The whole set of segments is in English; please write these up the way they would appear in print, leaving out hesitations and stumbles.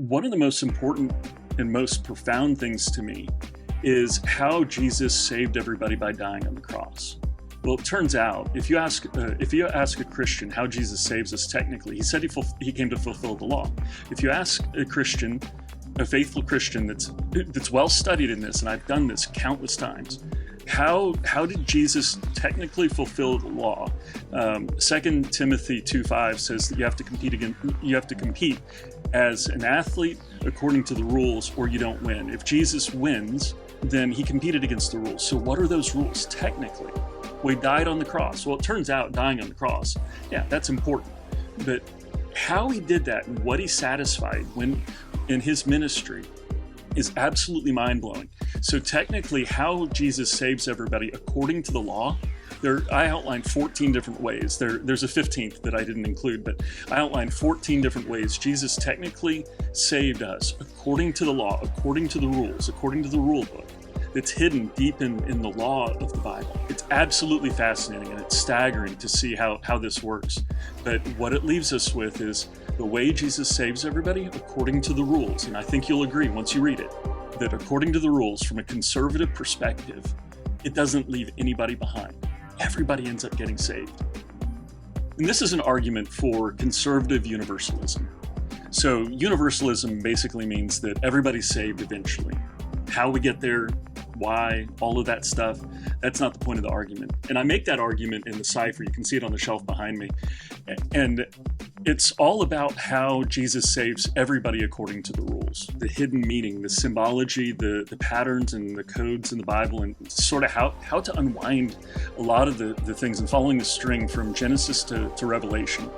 One of the most important and most profound things to me is how Jesus saved everybody by dying on the cross. Well, it turns out, if you ask a Christian how Jesus saves us technically, he said he came to fulfill the law. If you ask a Christian, a faithful Christian that's well studied in this, and I've done this countless times, how did Jesus technically fulfill the law? 2 Timothy 2:5 says that you have to compete as an athlete according to the rules, or you don't win. If Jesus wins, then he competed against the rules. So what are those rules technically? Well, he died on the cross. Well, it turns out dying on the cross, yeah, that's important. But how he did that and what he satisfied when in his ministry is absolutely mind-blowing. So technically, how Jesus saves everybody according to the law, I outlined 14 different ways. There's a 15th that I didn't include, but I outlined 14 different ways Jesus technically saved us according to the law, according to the rules, according to the rule book that's hidden deep in the law of the Bible. It's absolutely fascinating, and it's staggering to see how this works. But what it leaves us with is the way Jesus saves everybody according to the rules. And I think you'll agree once you read it, that according to the rules, from a conservative perspective, it doesn't leave anybody behind. Everybody ends up getting saved. And this is an argument for conservative universalism. So universalism basically means that everybody's saved eventually. How we get there, why, all of that stuff, that's not the point of the argument. And I make that argument in the Cipher. You can see it on the shelf behind me. And it's all about how Jesus saves everybody according to the rules, the hidden meaning, the symbology, the patterns and the codes in the Bible, and sort of how to unwind a lot of the things and following the string from Genesis to Revelation.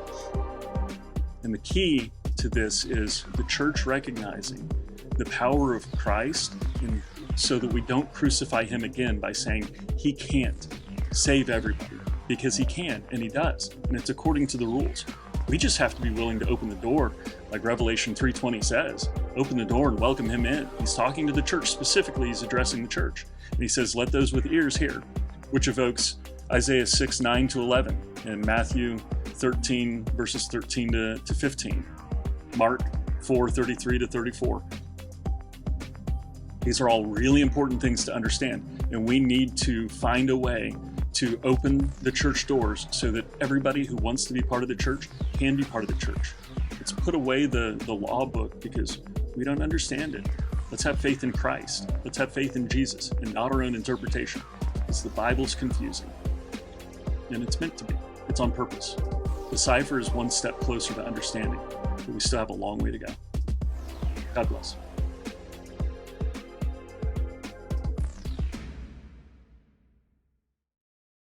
And the key to this is the church recognizing the power of Christ, and so that we don't crucify him again by saying he can't save everybody, because he can, and he does, and it's according to the rules. We just have to be willing to open the door, like Revelation 3:20 says. Open the door and welcome him in. He's talking to the church specifically. He's addressing the church. And he says, let those with ears hear, which evokes Isaiah 6:9-11, and Matthew 13, verses 13 to 15, Mark 4:33-34. These are all really important things to understand, and we need to find a way to open the church doors so that everybody who wants to be part of the church can be part of the church. Let's put away the law book because we don't understand it. Let's have faith in Christ. Let's have faith in Jesus and not our own interpretation, because the Bible's confusing. And it's meant to be. It's on purpose. The Cipher is one step closer to understanding, but we still have a long way to go. God bless.